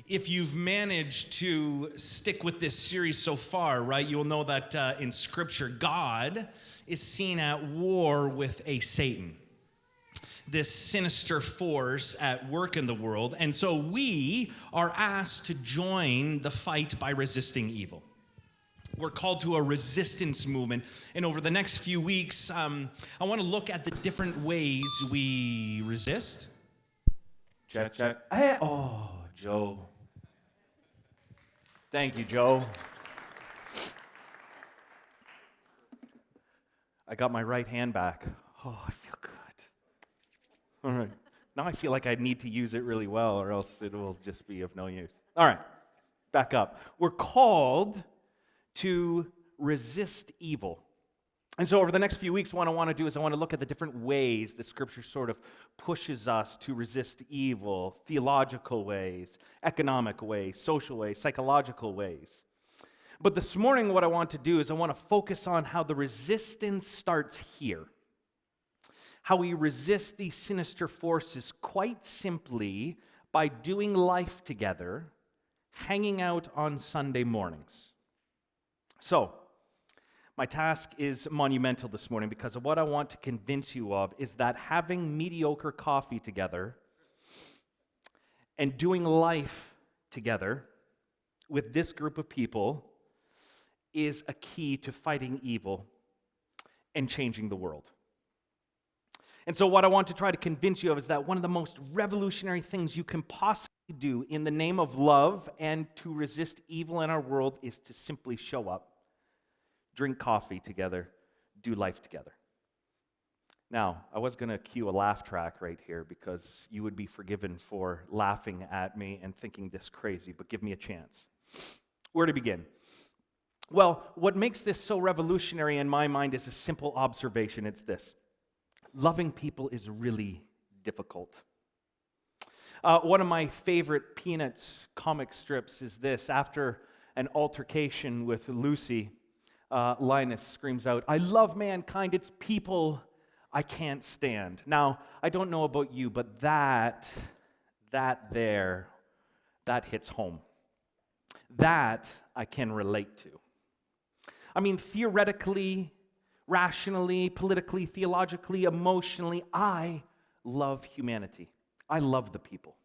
If you've managed to stick with this series so far, right, you'll know that in Scripture, God is seen at war with a Satan, this sinister force at work in the world. And so we are asked to join the fight by resisting evil. We're called to a resistance movement. And over the next few weeks, I want to look at the different ways we resist. Check. Hey, Joe. Thank you, Joe. I got my right hand back. Oh, I feel good. All right. Now I feel like I need to use it really well, or else it will just be of no use. All right. Back up. We're called to resist evil. And so over the next few weeks, what I want to do is I want to look at the different ways that Scripture sort of pushes us to resist evil, theological ways, economic ways, social ways, psychological ways. But this morning, what I want to do is I want to focus on how the resistance starts here. How we resist these sinister forces quite simply by doing life together, hanging out on Sunday mornings. So, my task is monumental this morning because of what I want to convince you of is that having mediocre coffee together and doing life together with this group of people is a key to fighting evil and changing the world. And so what I want to try to convince you of is that one of the most revolutionary things you can possibly do in the name of love and to resist evil in our world is to simply show up, drink coffee together, do life together. Now, I was going to cue a laugh track right here because you would be forgiven for laughing at me and thinking this crazy, but give me a chance. Where to begin? Well, what makes this so revolutionary in my mind is a simple observation. It's this. Loving people is really difficult. One of my favorite Peanuts comic strips is this. After an altercation with Lucy, Linus screams out, "I love mankind, it's people I can't stand." Now, I don't know about you, but that hits home. That I can relate to. I mean, theoretically, rationally, politically, theologically, emotionally, I love humanity. I love the people.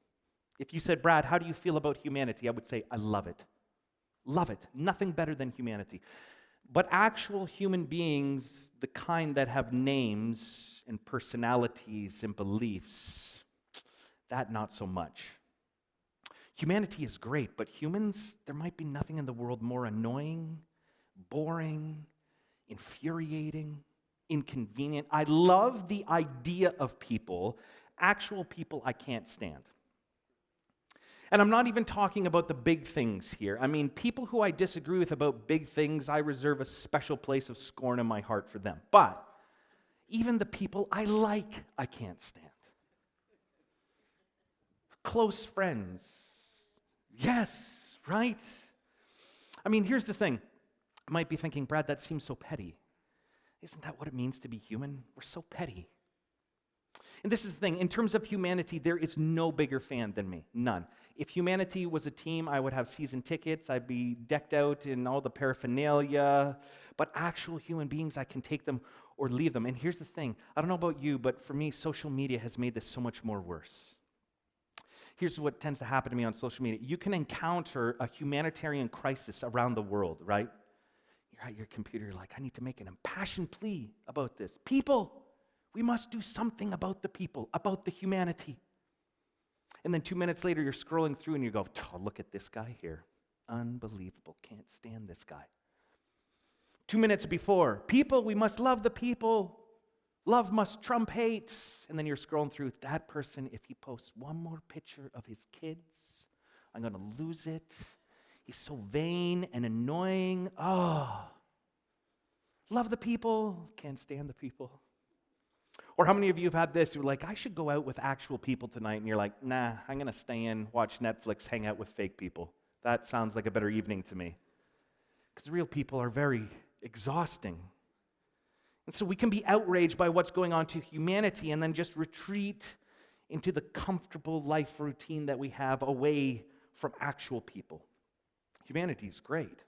If you said, "Brad, how do you feel about humanity?" I would say, I love it. Love it. Nothing better than humanity. But actual human beings, the kind that have names and personalities and beliefs, that not so much. Humanity is great, but humans, there might be nothing in the world more annoying, boring, infuriating, inconvenient. I love the idea of people, actual people I can't stand. And I'm not even talking about the big things here. I mean, people who I disagree with about big things, I reserve a special place of scorn in my heart for them. But even the people I like, I can't stand. Close friends. Yes, right? I mean, here's the thing. I might be thinking, "Brad, that seems so petty." Isn't that what it means to be human? We're so petty. And this is the thing, in terms of humanity, there is no bigger fan than me, none. If humanity was a team, I would have season tickets, I'd be decked out in all the paraphernalia, but actual human beings, I can take them or leave them. And here's the thing, I don't know about you, but for me, social media has made this so much more worse. Here's what tends to happen to me on social media. You can encounter a humanitarian crisis around the world, right? You're at your computer, you're like, I need to make an impassioned plea about this. People! We must do something about the people, about the humanity. And then 2 minutes later, you're scrolling through and you go, "Oh, look at this guy here. Unbelievable. Can't stand this guy." 2 minutes before, "People, we must love the people. Love must trump hate." And then you're scrolling through, "That person, if he posts one more picture of his kids, I'm going to lose it. He's so vain and annoying. Oh, love the people. Can't stand the people." Or how many of you have had this? You're like, "I should go out with actual people tonight." And you're like, "Nah, I'm going to stay in, watch Netflix, hang out with fake people. That sounds like a better evening to me." Because real people are very exhausting. And so we can be outraged by what's going on to humanity and then just retreat into the comfortable life routine that we have away from actual people. Humanity is great.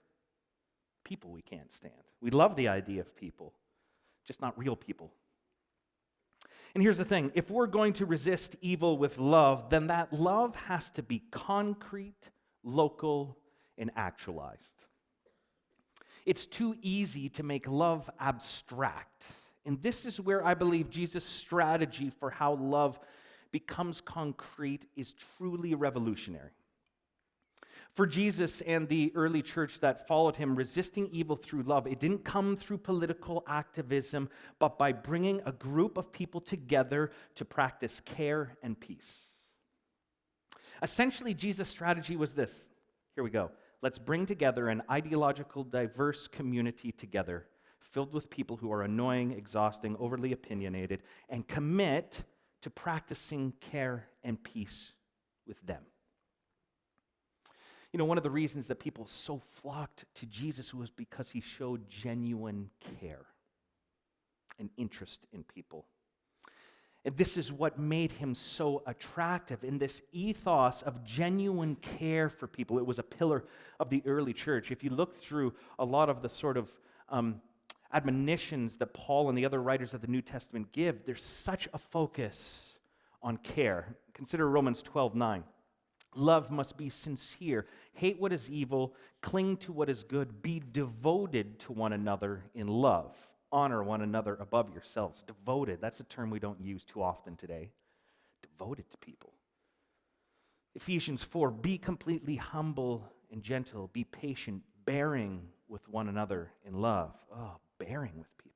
People we can't stand. We love the idea of people, just not real people. And here's the thing, if we're going to resist evil with love, then that love has to be concrete, local, and actualized. It's too easy to make love abstract. And this is where I believe Jesus' strategy for how love becomes concrete is truly revolutionary. For Jesus and the early church that followed him, resisting evil through love, it didn't come through political activism, but by bringing a group of people together to practice care and peace. Essentially, Jesus' strategy was this. Here we go. Let's bring together an ideological, diverse community together, filled with people who are annoying, exhausting, overly opinionated, and commit to practicing care and peace with them. You know, one of the reasons that people so flocked to Jesus was because he showed genuine care and interest in people. And this is what made him so attractive in this ethos of genuine care for people. It was a pillar of the early church. If you look through a lot of the sort of admonitions that Paul and the other writers of the New Testament give, there's such a focus on care. Consider Romans 12:9. Love must be sincere. Hate what is evil. Cling to what is good. Be devoted to one another in love. Honor one another above yourselves. Devoted, that's a term we don't use too often today. Devoted to people. Ephesians 4, be completely humble and gentle. Be patient, bearing with one another in love. Oh, bearing with people.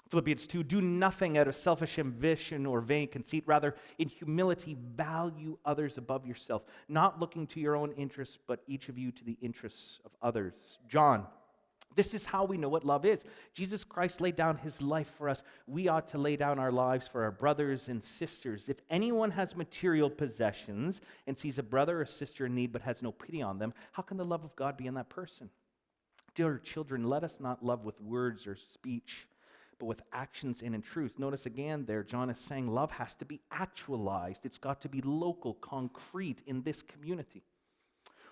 Philippians 2, do nothing out of selfish ambition or vain conceit. Rather, in humility, value others above yourselves, not looking to your own interests, but each of you to the interests of others. John, this is how we know what love is. Jesus Christ laid down his life for us. We ought to lay down our lives for our brothers and sisters. If anyone has material possessions and sees a brother or sister in need but has no pity on them, how can the love of God be in that person? Dear children, let us not love with words or speech, but with actions and in truth. Notice again there, John is saying love has to be actualized. It's got to be local, concrete in this community.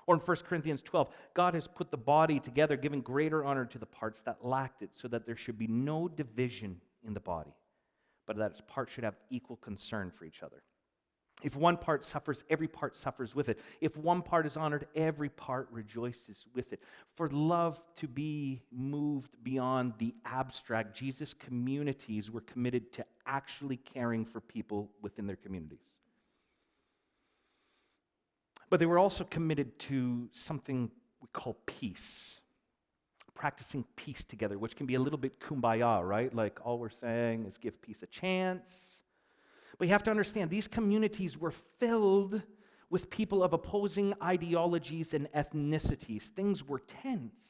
Or in 1 Corinthians 12, God has put the body together, giving greater honor to the parts that lacked it, so that there should be no division in the body, but that its parts should have equal concern for each other. If one part suffers, every part suffers with it. If one part is honored, every part rejoices with it. For love to be moved beyond the abstract, Jesus' communities were committed to actually caring for people within their communities. But they were also committed to something we call peace. Practicing peace together, which can be a little bit kumbaya, right? Like all we're saying is give peace a chance. But you have to understand, these communities were filled with people of opposing ideologies and ethnicities. Things were tense.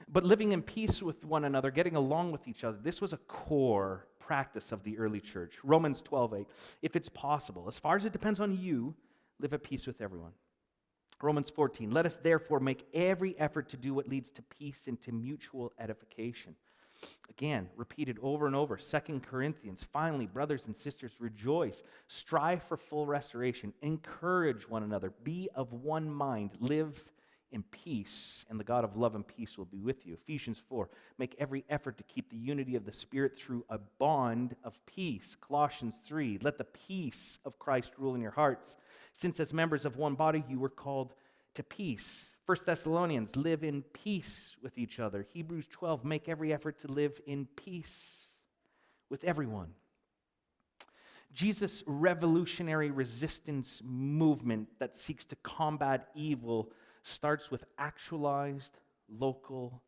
But living in peace with one another, getting along with each other, this was a core practice of the early church. Romans 12:8, if it's possible, as far as it depends on you, live at peace with everyone. Romans 14, let us therefore make every effort to do what leads to peace and to mutual edification. Again, repeated over and over. 2 Corinthians, finally, brothers and sisters, rejoice. Strive for full restoration. Encourage one another. Be of one mind. Live in peace, and the God of love and peace will be with you. Ephesians 4, make every effort to keep the unity of the Spirit through a bond of peace. Colossians 3, let the peace of Christ rule in your hearts, since as members of one body you were called to peace. 1 Thessalonians, live in peace with each other. Hebrews 12, make every effort to live in peace with everyone. Jesus' revolutionary resistance movement that seeks to combat evil starts with actualized, local,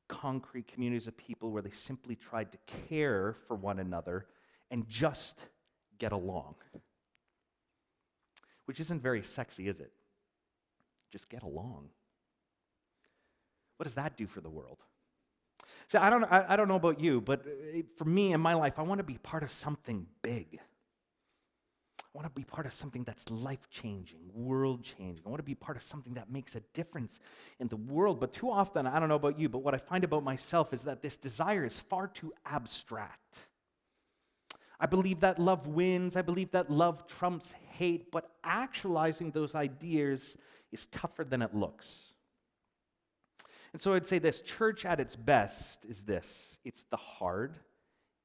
concrete communities of people where they simply tried to care for one another and just get along. Which isn't very sexy, is it? Just get along. What does that do for the world? So I don't know about you, but for me in my life, I want to be part of something big. I want to be part of something that's life-changing, world-changing. I want to be part of something that makes a difference in the world. But too often, I don't know about you, but what I find about myself is that this desire is far too abstract. I believe that love wins. I believe that love trumps hate. But actualizing those ideas is tougher than it looks. And so I'd say this: church at its best is this. It's the hard,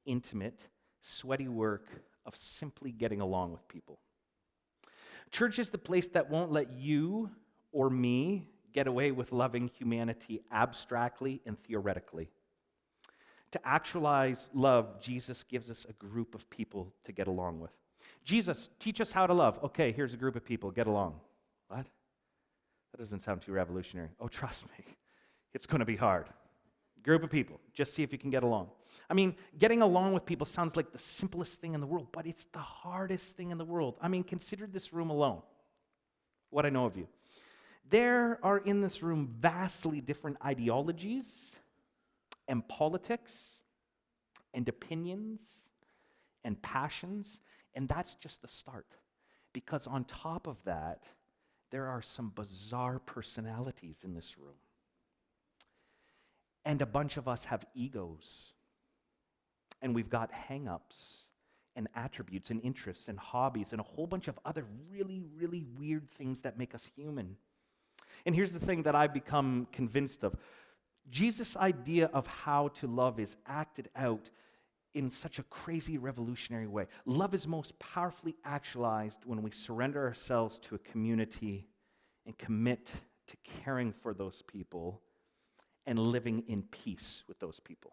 intimate, sweaty work of simply getting along with people. Church is the place that won't let you or me get away with loving humanity abstractly and theoretically. To actualize love, Jesus gives us a group of people to get along with. Jesus, teach us how to love. Okay, here's a group of people, get along. What? That doesn't sound too revolutionary. Oh, trust me, it's going to be hard. Group of people, just see if you can get along. I mean, getting along with people sounds like the simplest thing in the world, but it's the hardest thing in the world. I mean, consider this room alone, what I know of you. There are in this room vastly different ideologies and politics and opinions and passions, and that's just the start. Because on top of that, there are some bizarre personalities in this room. And a bunch of us have egos. And we've got hang-ups and attributes and interests and hobbies and a whole bunch of other really, really weird things that make us human. And here's the thing that I've become convinced of. Jesus' idea of how to love is acted out in such a crazy, revolutionary way. Love is most powerfully actualized when we surrender ourselves to a community and commit to caring for those people and living in peace with those people.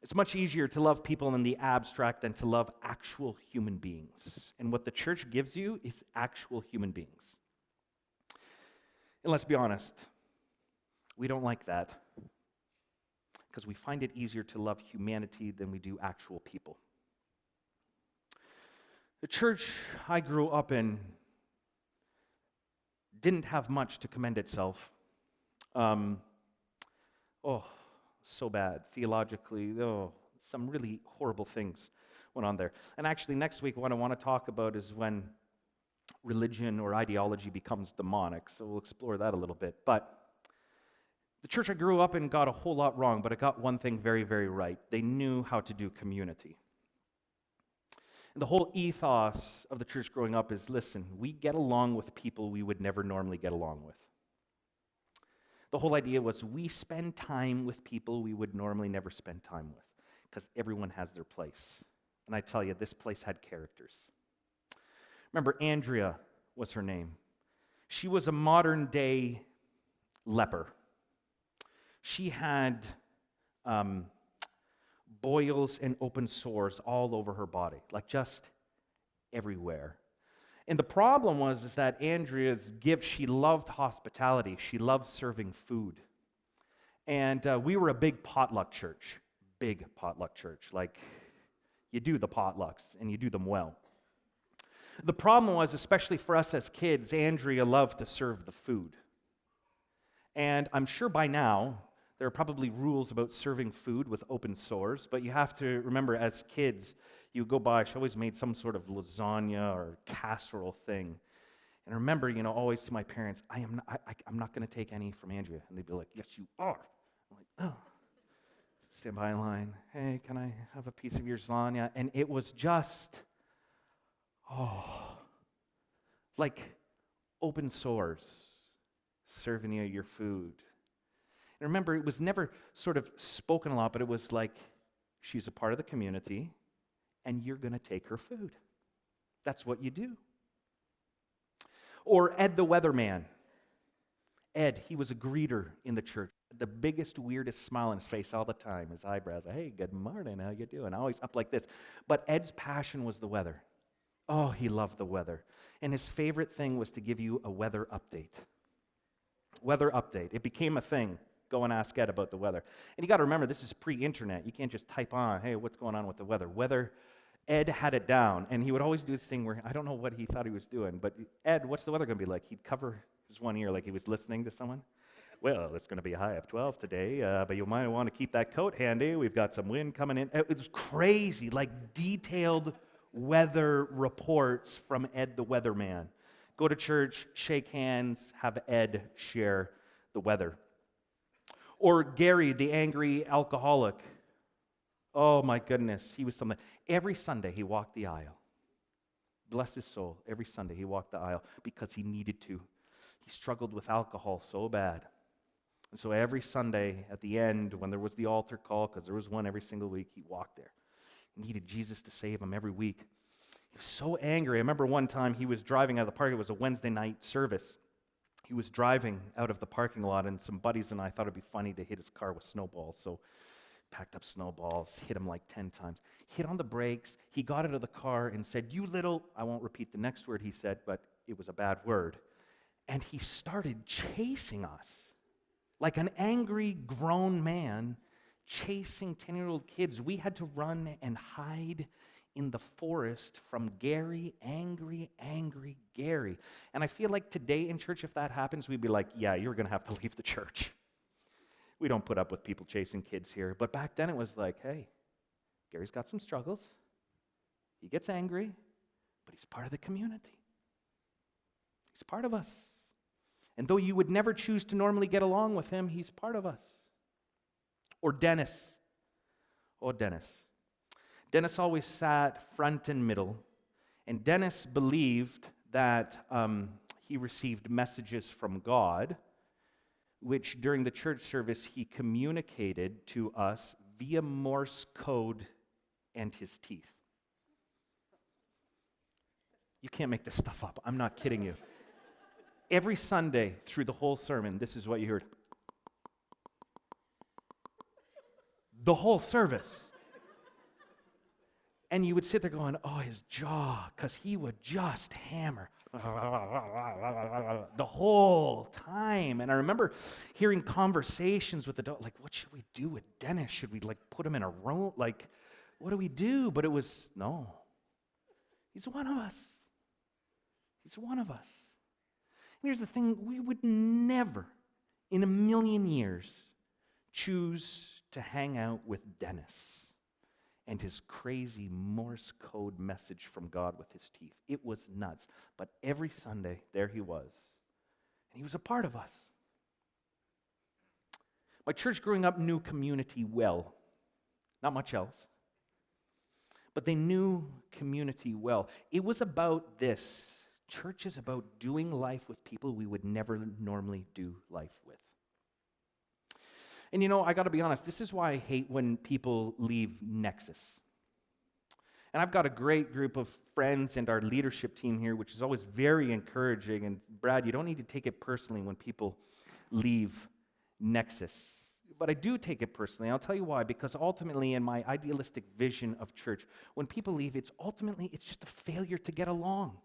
It's much easier to love people in the abstract than to love actual human beings. And what the church gives you is actual human beings. And let's be honest, we don't like that because we find it easier to love humanity than we do actual people. The church I grew up in didn't have much to commend itself. So bad. Theologically, some really horrible things went on there. And actually, next week, what I want to talk about is when religion or ideology becomes demonic. So we'll explore that a little bit. But the church I grew up in got a whole lot wrong, but it got one thing very, very right. They knew how to do community. And the whole ethos of the church growing up is, listen, we get along with people we would never normally get along with. The whole idea was we spend time with people we would normally never spend time with because everyone has their place. And I tell you, this place had characters. Remember, Andrea was her name. She was a modern-day leper. She had boils and open sores all over her body, like just everywhere. And the problem was that Andrea's gift, she loved hospitality. She loved serving food. And we were a big potluck church. Like, you do the potlucks, and you do them well. The problem was, especially for us as kids, Andrea loved to serve the food. And I'm sure by now, there are probably rules about serving food with open sores, but you have to remember, as kids, you go by, she always made some sort of lasagna or casserole thing. And I remember, always to my parents, I'm not going to take any from Andrea. And they'd be like, yes, you are. I'm like, oh. Stand by in line. Hey, can I have a piece of your lasagna? And it was just, like open sores, serving you your food. And remember, it was never sort of spoken a lot, but it was like, she's a part of the community, and you're going to take her food. That's what you do. Or Ed the Weatherman. Ed, he was a greeter in the church. The biggest, weirdest smile on his face all the time. His eyebrows, hey, good morning, how you doing? Always up like this. But Ed's passion was the weather. Oh, he loved the weather. And his favorite thing was to give you a weather update. Weather update. It became a thing. Go and ask Ed about the weather. And you got to remember, this is pre-internet. You can't just type on, hey, what's going on with the weather? Ed had it down, and he would always do this thing where, I don't know what he thought he was doing, but Ed, what's the weather going to be like? He'd cover his one ear like he was listening to someone. Well, it's going to be a high of 12 today, but you might want to keep that coat handy. We've got some wind coming in. It was crazy, like detailed weather reports from Ed the Weatherman. Go to church, shake hands, have Ed share the weather. Or Gary, the angry alcoholic. Oh my goodness, he was something. Every Sunday he walked the aisle. Bless his soul. Every Sunday he walked the aisle because he needed to. He struggled with alcohol so bad. And so every Sunday at the end, when there was the altar call, because there was one every single week, he walked there. He needed Jesus to save him every week. He was so angry. I remember one time he was driving out of the park. It was a Wednesday night service. He was driving out of the parking lot, and some buddies and I thought it'd be funny to hit his car with snowballs. So packed up snowballs, hit him like 10 times. Hit on the brakes. He got out of the car and said, "You little," I won't repeat the next word he said, but it was a bad word. And he started chasing us like an angry grown man chasing 10-year-old kids. We had to run and hide in the forest from Gary, angry Gary. And I feel like today in church, if that happens, we'd be like, yeah, you're going to have to leave the church. We don't put up with people chasing kids here. But back then it was like, hey, Gary's got some struggles. He gets angry, but he's part of the community. He's part of us. And though you would never choose to normally get along with him, he's part of us. Or Dennis. Oh, Dennis. Dennis always sat front and middle. And Dennis believed that he received messages from God, which during the church service he communicated to us via Morse code and his teeth. You can't make this stuff up. I'm not kidding you. Every Sunday through the whole sermon, this is what you heard. The whole service. And you would sit there going, oh, his jaw, because he would just hammer the whole time. And I remember hearing conversations with the dog, like, what should we do with Dennis? Should we, like, put him in a room? Like, what do we do? But it was, no. He's one of us. He's one of us. And here's the thing, we would never in a million years choose to hang out with Dennis and his crazy Morse code message from God with his teeth. It was nuts. But every Sunday, there he was. And he was a part of us. My church growing up knew community well. Not much else. But they knew community well. It was about this. Church is about doing life with people we would never normally do life with. And you know, I got to be honest, this is why I hate when people leave NEXUS. And I've got a great group of friends and our leadership team here, which is always very encouraging. And Brad, you don't need to take it personally when people leave NEXUS. But I do take it personally. I'll tell you why. Because ultimately, in my idealistic vision of church, when people leave, it's just a failure to get along.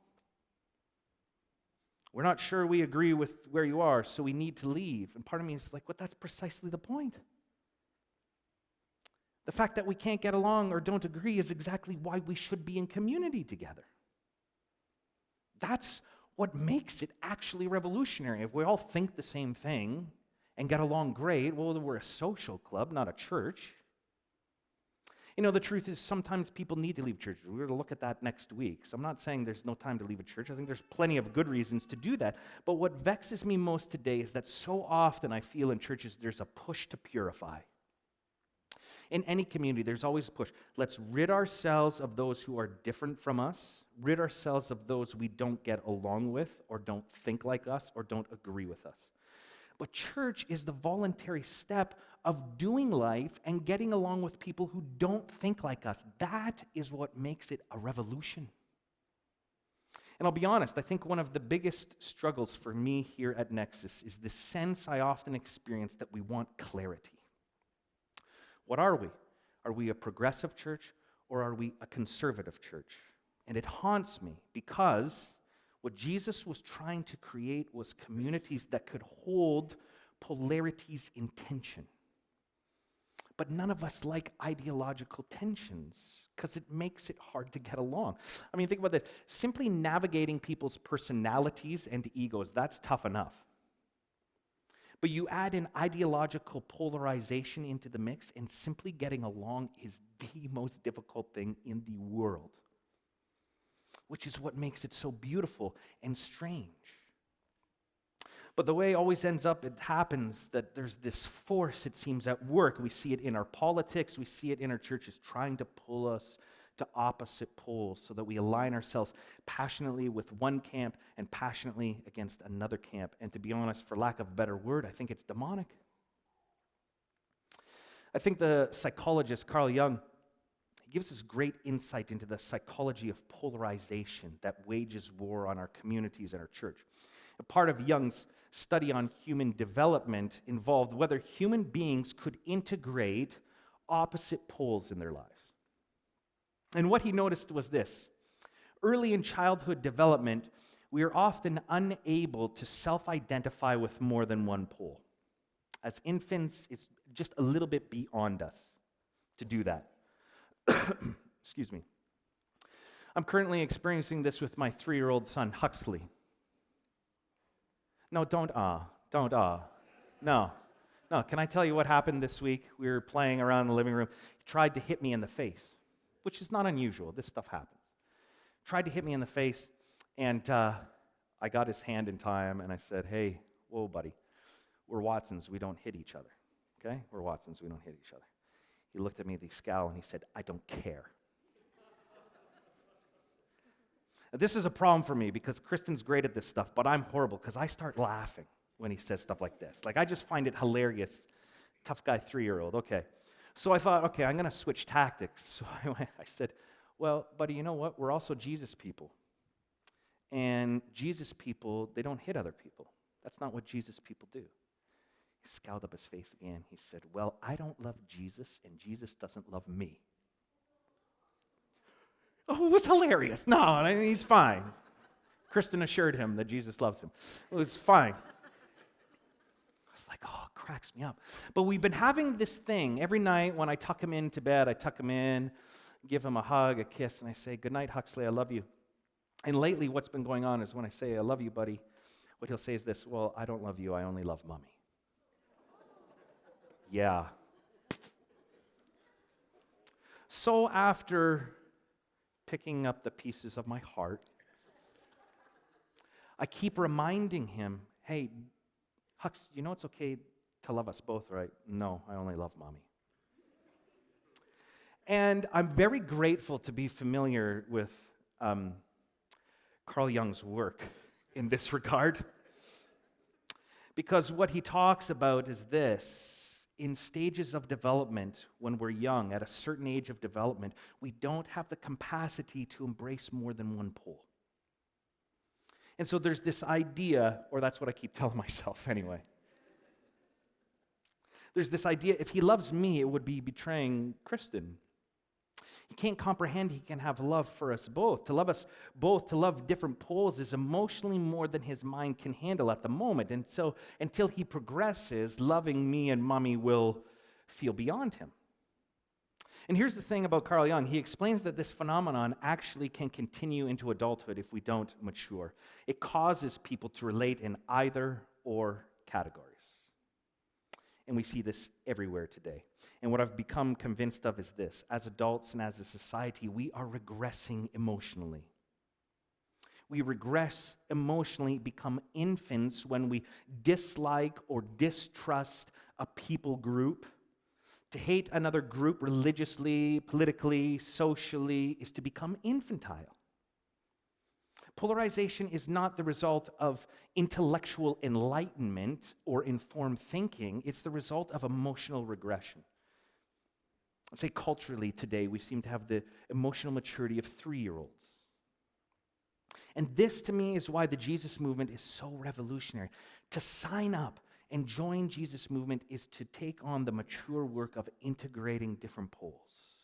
We're not sure we agree with where you are, so we need to leave. And part of me is like, well, that's precisely the point. The fact that we can't get along or don't agree is exactly why we should be in community together. That's what makes it actually revolutionary. If we all think the same thing and get along great, well, then we're a social club, not a church. You know, the truth is sometimes people need to leave churches. We're going to look at that next week. So I'm not saying there's no time to leave a church. I think there's plenty of good reasons to do that. But what vexes me most today is that so often I feel in churches there's a push to purify. In any community, there's always a push. Let's rid ourselves of those who are different from us, rid ourselves of those we don't get along with or don't think like us or don't agree with us. But church is the voluntary step of doing life and getting along with people who don't think like us. That is what makes it a revolution. And I'll be honest, I think one of the biggest struggles for me here at NEXUS is the sense I often experience that we want clarity. What are we? Are we a progressive church or are we a conservative church? And it haunts me because what Jesus was trying to create was communities that could hold polarities in tension. But none of us like ideological tensions because it makes it hard to get along. I mean, think about this. Simply navigating people's personalities and egos, that's tough enough. But you add an ideological polarization into the mix, and simply getting along is the most difficult thing in the world, which is what makes it so beautiful and strange. But the way it always ends up, it happens that there's this force, it seems, at work. We see it in our politics, we see it in our churches, trying to pull us to opposite poles so that we align ourselves passionately with one camp and passionately against another camp. And to be honest, for lack of a better word, I think it's demonic. I think the psychologist Carl Jung, he gives us great insight into the psychology of polarization that wages war on our communities and our church. A part of Jung's study on human development involved whether human beings could integrate opposite poles in their lives. And what he noticed was this: early in childhood development, we are often unable to self-identify with more than one pole. As infants, it's just a little bit beyond us to do that. Excuse me. I'm currently experiencing this with my 3-year-old son, Huxley. No, don't. No. Can I tell you what happened this week? We were playing around in the living room. He tried to hit me in the face, which is not unusual. This stuff happens. Tried to hit me in the face, and I got his hand in time, and I said, "Hey, whoa, buddy. We're Watsons. We don't hit each other. Okay? We're Watsons. We don't hit each other." He looked at me with a scowl, and he said, "I don't care." This is a problem for me because Kristen's great at this stuff, but I'm horrible because I start laughing when he says stuff like this. Like, I just find it hilarious. Tough guy 3-year-old. Okay. So I thought, okay, I'm going to switch tactics. So I said, "Well, buddy, you know what? We're also Jesus people. And Jesus people, they don't hit other people. That's not what Jesus people do." He scowled up his face again. He said, "Well, I don't love Jesus, and Jesus doesn't love me." Oh, it was hilarious. No, he's fine. Kristen assured him that Jesus loves him. It was fine. I was like, oh, it cracks me up. But we've been having this thing every night when I tuck him into bed. I tuck him in, give him a hug, a kiss, and I say, "Good night, Huxley, I love you." And lately what's been going on is when I say, "I love you, buddy," what he'll say is this: "Well, I don't love you, I only love Mommy." Yeah. So after picking up the pieces of my heart, I keep reminding him, "Hey, Hux, you know it's okay to love us both, right?" "No, I only love Mommy." And I'm very grateful to be familiar with Carl Jung's work in this regard, because what he talks about is this: in stages of development, when we're young, at a certain age of development, we don't have the capacity to embrace more than one pole. And so there's this idea, or that's what I keep telling myself anyway. There's this idea, if he loves me, it would be betraying Kristen. He can't comprehend he can have love for us both. To love us both, to love different poles, is emotionally more than his mind can handle at the moment. And so until he progresses, loving me and Mommy will feel beyond him. And here's the thing about Carl Jung. He explains that this phenomenon actually can continue into adulthood if we don't mature. It causes people to relate in either or categories. And we see this everywhere today. And what I've become convinced of is this: as adults and as a society, we are regressing emotionally. We regress emotionally, become infants when we dislike or distrust a people group. To hate another group religiously, politically, socially is to become infantile. Polarization is not the result of intellectual enlightenment or informed thinking. It's the result of emotional regression. I'd say culturally today, we seem to have the emotional maturity of 3-year-olds. And this, to me, is why the Jesus movement is so revolutionary. To sign up and join Jesus movement is to take on the mature work of integrating different poles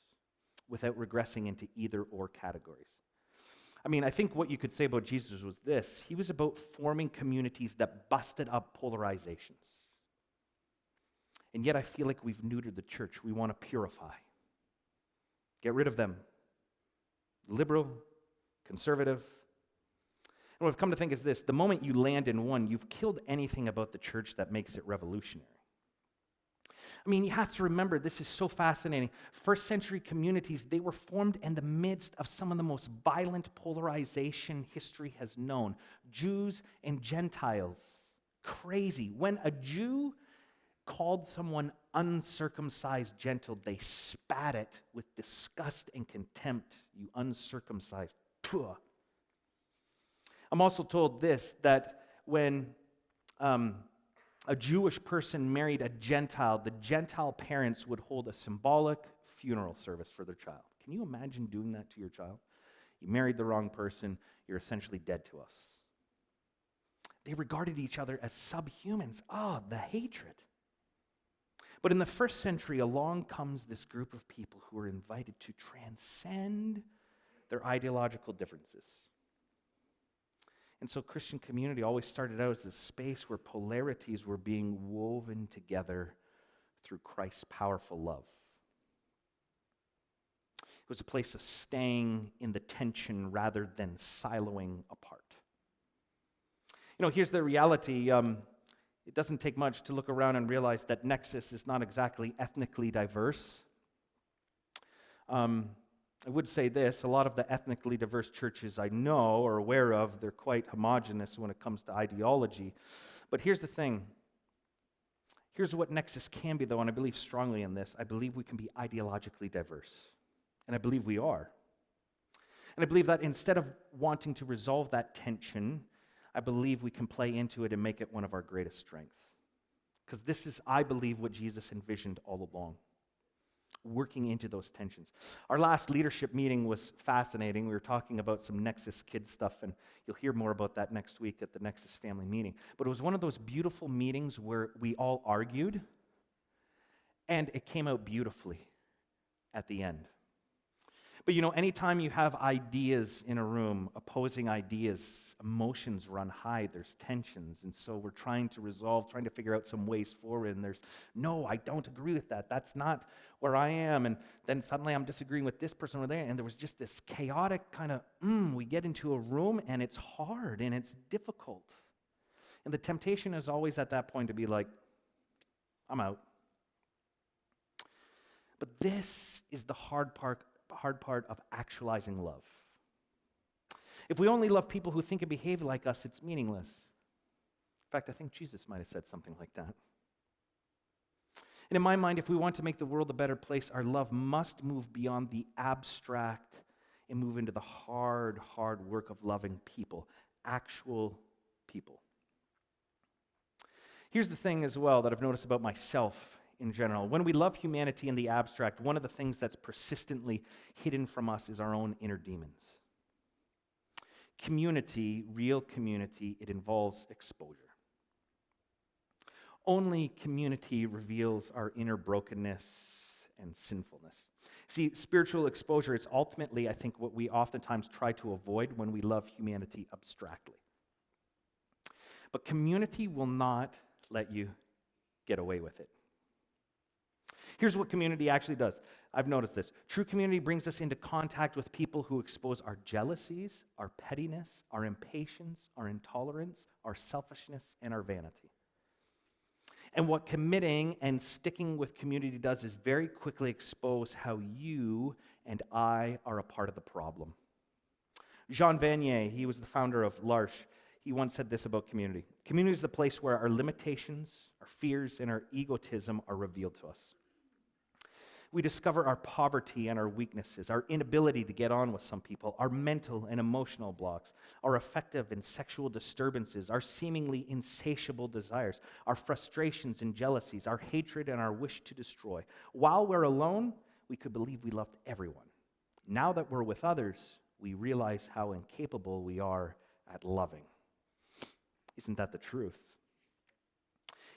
without regressing into either or categories. I mean, I think what you could say about Jesus was this: he was about forming communities that busted up polarizations. And yet I feel like we've neutered the church. We want to purify. Get rid of them. Liberal, conservative. And what I've come to think is this: the moment you land in one, you've killed anything about the church that makes it revolutionary. I mean, you have to remember, this is so fascinating. First century communities, they were formed in the midst of some of the most violent polarization history has known. Jews and Gentiles Crazy. When a Jew called someone uncircumcised gentle, they spat it with disgust and contempt. You uncircumcised. Puh. I'm also told this, that when a Jewish person married a Gentile, the Gentile parents would hold a symbolic funeral service for their child. Can you imagine doing that to your child? You married the wrong person, you're essentially dead to us. They regarded each other as subhumans. The hatred. But in the first century, along comes this group of people who are invited to transcend their ideological differences. And so Christian community always started out as a space where polarities were being woven together through Christ's powerful love. It was a place of staying in the tension rather than siloing apart. Here's the reality. It doesn't take much to look around and realize that NEXUS is not exactly ethnically diverse. I would say this, a lot of the ethnically diverse churches I know or aware of, they're quite homogenous when it comes to ideology. But here's the thing. Here's what NEXUS can be, though, and I believe strongly in this. I believe we can be ideologically diverse. And I believe we are. And I believe that instead of wanting to resolve that tension, I believe we can play into it and make it one of our greatest strengths. Because this is, I believe, what Jesus envisioned all along. Working into those tensions. Our last leadership meeting was fascinating. We were talking about some NEXUS kids stuff, and you'll hear more about that next week at the NEXUS family meeting. But it was one of those beautiful meetings where we all argued, and it came out beautifully at the end. But anytime you have ideas in a room, opposing ideas, emotions run high, there's tensions. And so we're trying to resolve, trying to figure out some ways forward. And there's, no, I don't agree with that. That's not where I am. And then suddenly I'm disagreeing with this person over there. And there was just this chaotic kind of, we get into a room and it's hard and it's difficult. And the temptation is always at that point to be like, I'm out. But this is the hard part of actualizing love. If we only love people who think and behave like us, it's meaningless. In fact, I think Jesus might have said something like that. And in my mind, if we want to make the world a better place, our love must move beyond the abstract and move into the hard work of loving people, actual people. Here's the thing as well that I've noticed about myself in general. When we love humanity in the abstract, one of the things that's persistently hidden from us is our own inner demons. Community, real community, it involves exposure. Only community reveals our inner brokenness and sinfulness. See, spiritual exposure, it's ultimately, I think, what we oftentimes try to avoid when we love humanity abstractly. But community will not let you get away with it. Here's what community actually does. I've noticed this. True community brings us into contact with people who expose our jealousies, our pettiness, our impatience, our intolerance, our selfishness, and our vanity. And what committing and sticking with community does is very quickly expose how you and I are a part of the problem. Jean Vanier, he was the founder of L'Arche. He once said this about community. Community is the place where our limitations, our fears, and our egotism are revealed to us. We discover our poverty and our weaknesses, our inability to get on with some people, our mental and emotional blocks, our affective and sexual disturbances, our seemingly insatiable desires, our frustrations and jealousies, our hatred and our wish to destroy. While we're alone, we could believe we loved everyone. Now that we're with others, we realize how incapable we are at loving. Isn't that the truth?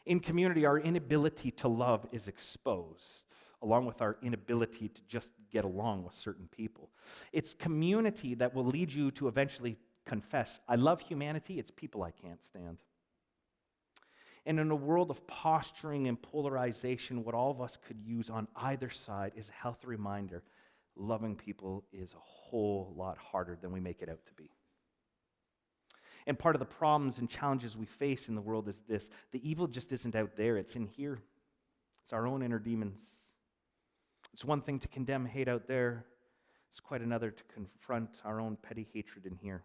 In community, our inability to love is exposed, along with our inability to just get along with certain people. It's community that will lead you to eventually confess, I love humanity, it's people I can't stand. And in a world of posturing and polarization, what all of us could use on either side is a healthy reminder, loving people is a whole lot harder than we make it out to be. And part of the problems and challenges we face in the world is this, the evil just isn't out there, it's in here. It's our own inner demons. It's one thing to condemn hate out there. It's quite another to confront our own petty hatred in here.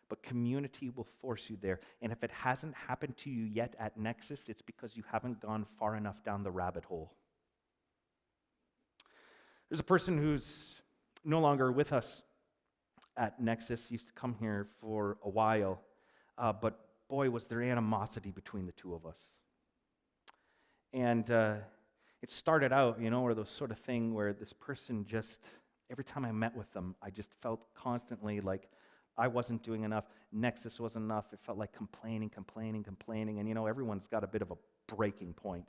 but community will force you there. And if it hasn't happened to you yet at Nexus, it's because you haven't gone far enough down the rabbit hole. There's a person who's no longer with us at Nexus, used to come here for a while, but boy, was there animosity between the two of us. And it started out, or those sort of thing where this person just, every time I met with them, I just felt constantly like I wasn't doing enough, Nexus wasn't enough. It felt like complaining, and everyone's got a bit of a breaking point.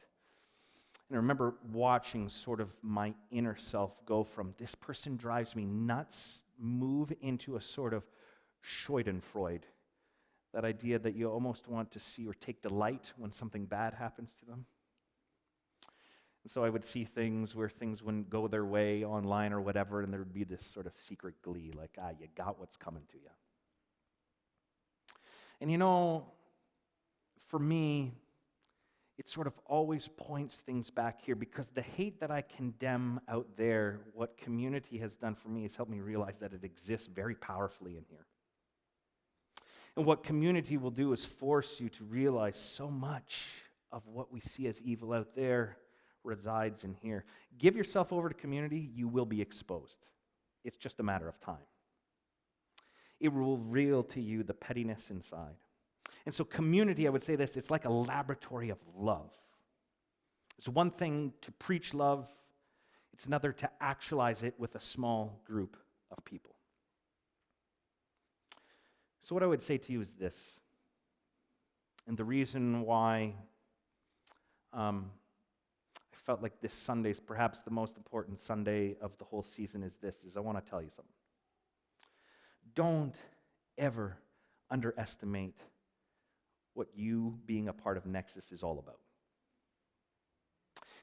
And I remember watching sort of my inner self go from this person drives me nuts, move into a sort of Schadenfreude, that idea that you almost want to see or take delight when something bad happens to them. And so I would see things where things wouldn't go their way online or whatever, and there would be this sort of secret glee, like, you got what's coming to you. And for me, it sort of always points things back here, because the hate that I condemn out there, what community has done for me is helped me realize that it exists very powerfully in here. And what community will do is force you to realize so much of what we see as evil out there resides in here. Give yourself over to community, you will be exposed. It's just a matter of time. It will reveal to you the pettiness inside. And so community, I would say this, it's like a laboratory of love. It's one thing to preach love, it's another to actualize it with a small group of people. So what I would say to you is this, and the reason why I felt like this Sunday is perhaps the most important Sunday of the whole season is I want to tell you something. Don't ever underestimate what you being a part of Nexus is all about.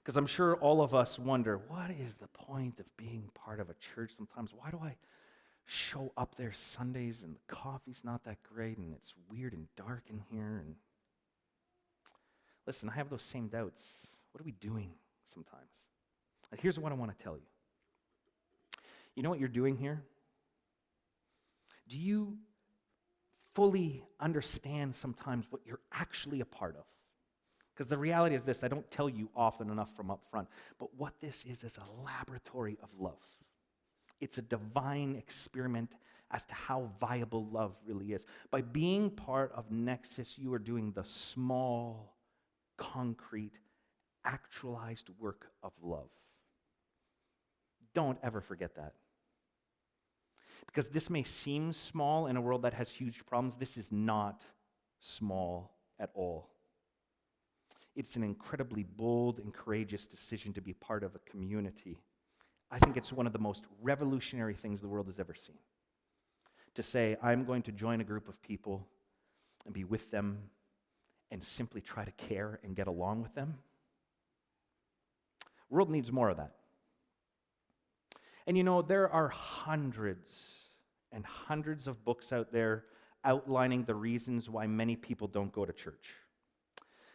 Because I'm sure all of us wonder, what is the point of being part of a church sometimes? Why do I show up there Sundays and the coffee's not that great and it's weird and dark in here? And listen, I have those same doubts. What are we doing sometimes? And here's what I want to tell you. You know what you're doing here? Do you fully understand sometimes what you're actually a part of? Because the reality is this, I don't tell you often enough from up front, but what this is a laboratory of love. It's a divine experiment as to how viable love really is. By being part of Nexus, you are doing the small, concrete, actualized work of love. Don't ever forget that. Because this may seem small in a world that has huge problems. This is not small at all. It's an incredibly bold and courageous decision to be part of a community. I think it's one of the most revolutionary things the world has ever seen. To say, I'm going to join a group of people and be with them and simply try to care and get along with them. The world needs more of that. And there are hundreds and hundreds of books out there outlining the reasons why many people don't go to church.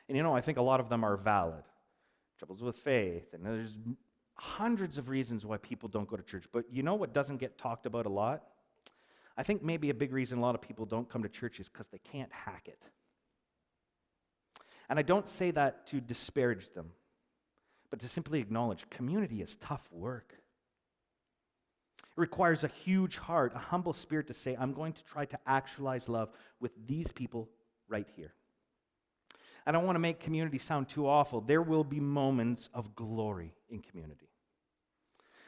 And I think a lot of them are valid. Troubles with faith, and there's hundreds of reasons why people don't go to church. But what doesn't get talked about a lot? I think maybe a big reason a lot of people don't come to church is because they can't hack it. And I don't say that to disparage them, but to simply acknowledge community is tough work. It requires a huge heart, a humble spirit to say, I'm going to try to actualize love with these people right here. I don't want to make community sound too awful. There will be moments of glory in community.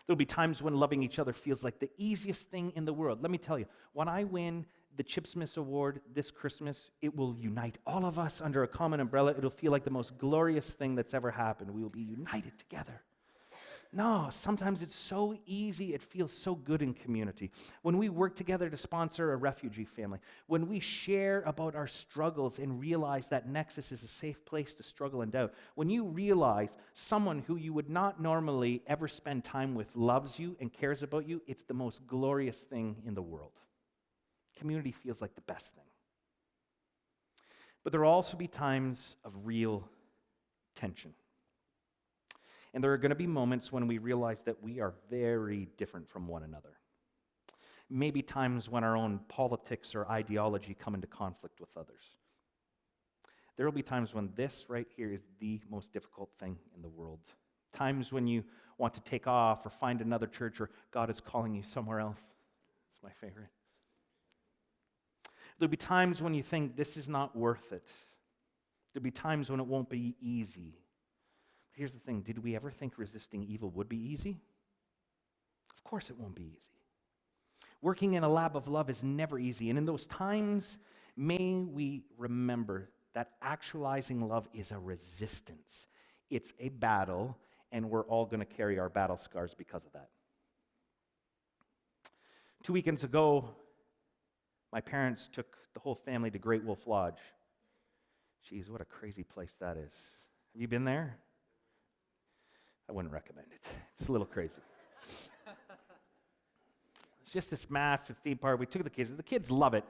There'll be times when loving each other feels like the easiest thing in the world. Let me tell you, when I win the Chipsmith Award this Christmas, it will unite all of us under a common umbrella. It'll feel like the most glorious thing that's ever happened. We will be united together. No, sometimes it's so easy, it feels so good in community. When we work together to sponsor a refugee family, when we share about our struggles and realize that Nexus is a safe place to struggle and doubt, when you realize someone who you would not normally ever spend time with loves you and cares about you, it's the most glorious thing in the world. Community feels like the best thing. But there will also be times of real tension. And there are going to be moments when we realize that we are very different from one another. maybe times when our own politics or ideology come into conflict with others. There will be times when this right here is the most difficult thing in the world. Times when you want to take off or find another church or God is calling you somewhere else. It's my favorite. There'll be times when you think this is not worth it. There'll be times when it won't be easy. Here's the thing, did we ever think resisting evil would be easy? Of course it won't be easy. Working in a lab of love is never easy, and in those times, may we remember that actualizing love is a resistance. It's a battle, and we're all going to carry our battle scars because of that. 2 weekends ago, my parents took the whole family to Great Wolf Lodge. Geez, what a crazy place that is. Have you been there? I wouldn't recommend it. It's a little crazy. It's just this massive theme park. We took the kids. The kids love it.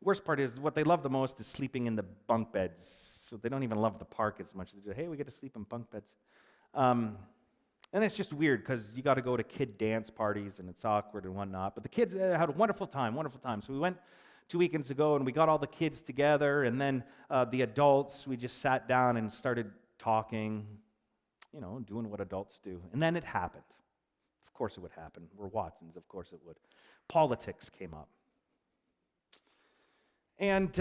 Worst part is, what they love the most is sleeping in the bunk beds. So they don't even love the park as much. They just, hey, we get to sleep in bunk beds. And it's just weird because you got to go to kid dance parties and it's awkward and whatnot. But the kids had a wonderful time. So we went 2 weekends ago and we got all the kids together. And then the adults, we just sat down and started talking, doing what adults do. And then it happened. Of course it would happen. We're Watsons, of course it would. Politics came up. And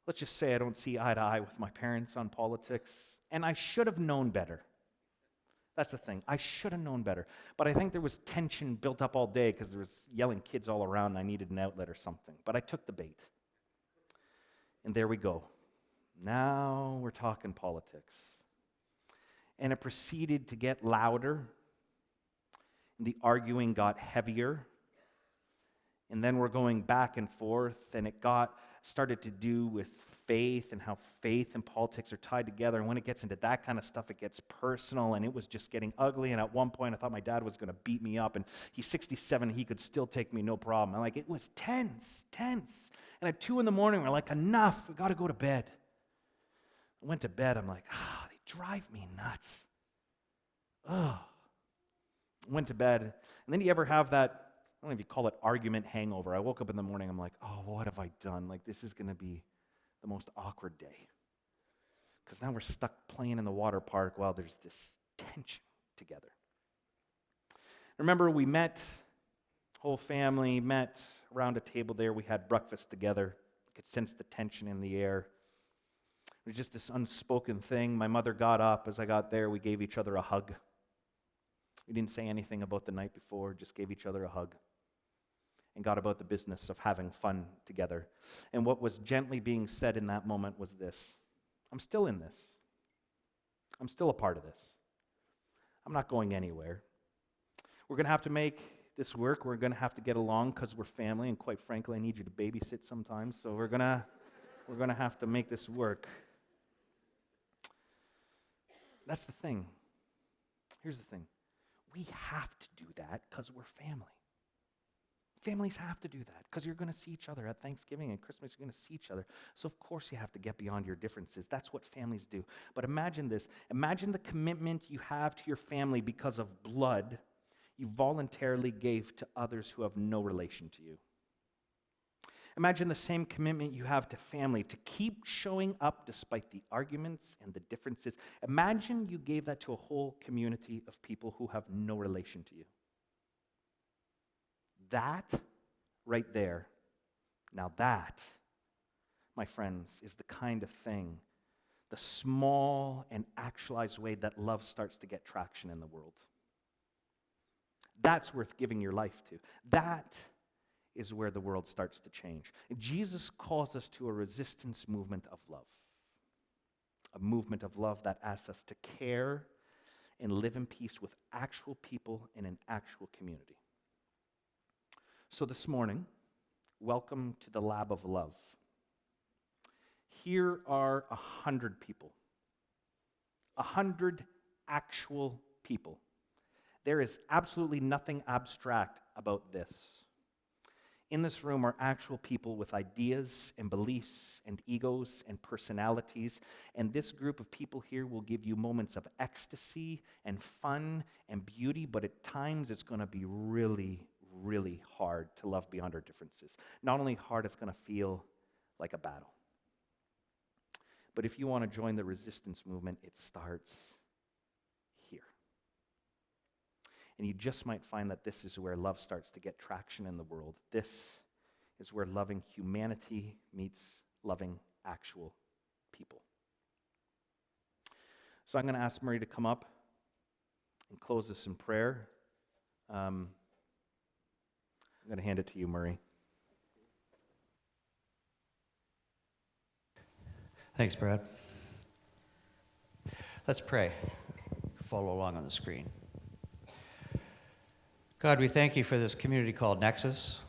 let's just say I don't see eye to eye with my parents on politics. And I should have known better. That's the thing. I should have known better. But I think there was tension built up all day because there was yelling kids all around and I needed an outlet or something. But I took the bait. And there we go. Now we're talking politics. And it proceeded to get louder. And the arguing got heavier. And then we're going back and forth, and it started to do with faith and how faith and politics are tied together. And when it gets into that kind of stuff, it gets personal, and it was just getting ugly. And at one point, I thought my dad was going to beat me up, and he's 67, and he could still take me, no problem. And it was tense. And at 2 a.m, we're like, enough, we got to go to bed. I went to bed, I'm like, they drive me nuts. Went to bed, and then you ever have that, I don't know if you call it argument hangover. I woke up in the morning, I'm like, what have I done? This is going to be the most awkward day. Because now we're stuck playing in the water park while there's this tension together. Remember, we met, whole family met around a table there. We had breakfast together. You could sense the tension in the air. It was just this unspoken thing. My mother got up. As I got there, we gave each other a hug. We didn't say anything about the night before, just gave each other a hug and got about the business of having fun together. And what was gently being said in that moment was this: I'm still in this. I'm still a part of this. I'm not going anywhere. We're going to have to make this work. We're going to have to get along because we're family, and quite frankly, I need you to babysit sometimes, so we're going to have to make this work. That's the thing. Here's the thing. We have to do that because we're family. Families have to do that because you're going to see each other at Thanksgiving and Christmas. You're going to see each other. So of course you have to get beyond your differences. That's what families do. But imagine this. Imagine the commitment you have to your family because of blood you voluntarily gave to others who have no relation to you. Imagine the same commitment you have to family to keep showing up despite the arguments and the differences. Imagine you gave that to a whole community of people who have no relation to you. That right there, now that, my friends, is the kind of thing, the small and actualized way that love starts to get traction in the world. That's worth giving your life to. That is where the world starts to change. And Jesus calls us to a resistance movement of love. A movement of love that asks us to care and live in peace with actual people in an actual community. So this morning, welcome to the Lab of Love. Here are 100 people. 100 actual people. There is absolutely nothing abstract about this. In this room are actual people with ideas and beliefs and egos and personalities, and this group of people here will give you moments of ecstasy and fun and beauty, but at times it's going to be really, really hard to love beyond our differences. Not only hard, it's going to feel like a battle. But if you want to join the resistance movement, it starts here. And you just might find that this is where love starts to get traction in the world. This is where loving humanity meets loving actual people. So I'm going to ask Murray to come up and close this in prayer. I'm going to hand it to you, Murray. Thanks, Brad. Let's pray. Follow along on the screen. God, we thank you for this community called NEXUS.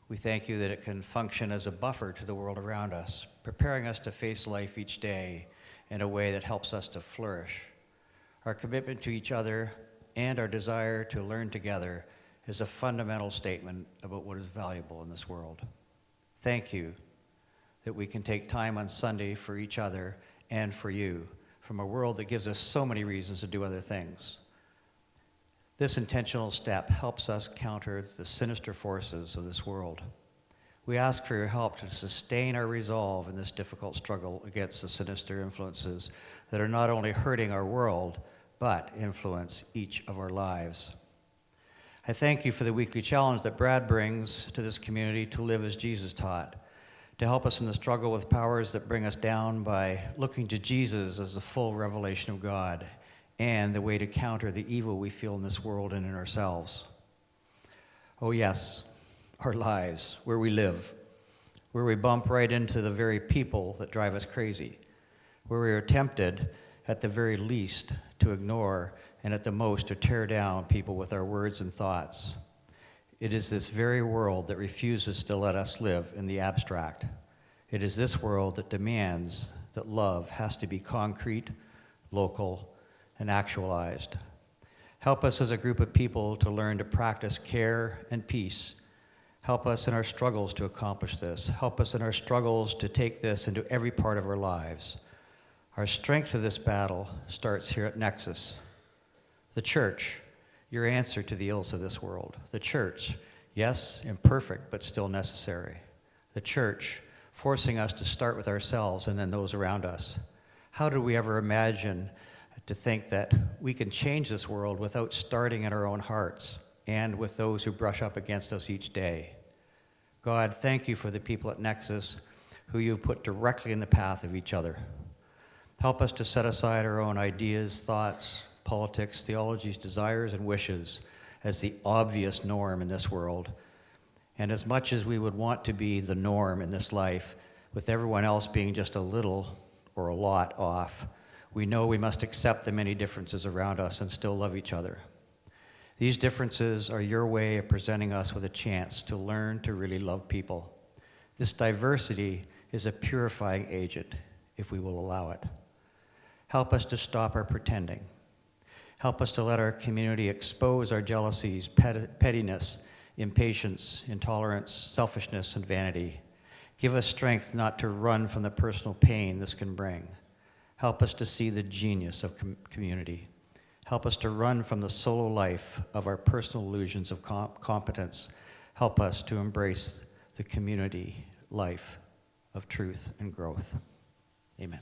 We thank you that it can function as a buffer to the world around us, preparing us to face life each day in a way that helps us to flourish. Our commitment to each other and our desire to learn together is a fundamental statement about what is valuable in this world. Thank you that we can take time on Sunday for each other and for you from a world that gives us so many reasons to do other things. This intentional step helps us counter the sinister forces of this world. We ask for your help to sustain our resolve in this difficult struggle against the sinister influences that are not only hurting our world, but influence each of our lives. I thank you for the weekly challenge that Brad brings to this community to live as Jesus taught, to help us in the struggle with powers that bring us down by looking to Jesus as the full revelation of God and the way to counter the evil we feel in this world and in ourselves. Oh yes, our lives, where we live, where we bump right into the very people that drive us crazy, where we are tempted, at the very least, to ignore and at the most to tear down people with our words and thoughts. It is this very world that refuses to let us live in the abstract. It is this world that demands that love has to be concrete, local, and actualized. Help us as a group of people to learn to practice care and peace. Help us in our struggles to accomplish this. Help us in our struggles to take this into every part of our lives. Our strength of this battle starts here at NEXUS. The church, your answer to the ills of this world. The church, yes, imperfect, but still necessary. The church, forcing us to start with ourselves and then those around us. How did we ever imagine to think that we can change this world without starting in our own hearts and with those who brush up against us each day? God, thank you for the people at NEXUS who you've put directly in the path of each other. Help us to set aside our own ideas, thoughts, politics, theologies, desires, and wishes as the obvious norm in this world. And as much as we would want to be the norm in this life, with everyone else being just a little or a lot off, we know we must accept the many differences around us and still love each other. These differences are your way of presenting us with a chance to learn to really love people. This diversity is a purifying agent, if we will allow it. Help us to stop our pretending. Help us to let our community expose our jealousies, pettiness, impatience, intolerance, selfishness, and vanity. Give us strength not to run from the personal pain this can bring. Help us to see the genius of community. Help us to run from the solo life of our personal illusions of competence. Help us to embrace the community life of truth and growth. Amen.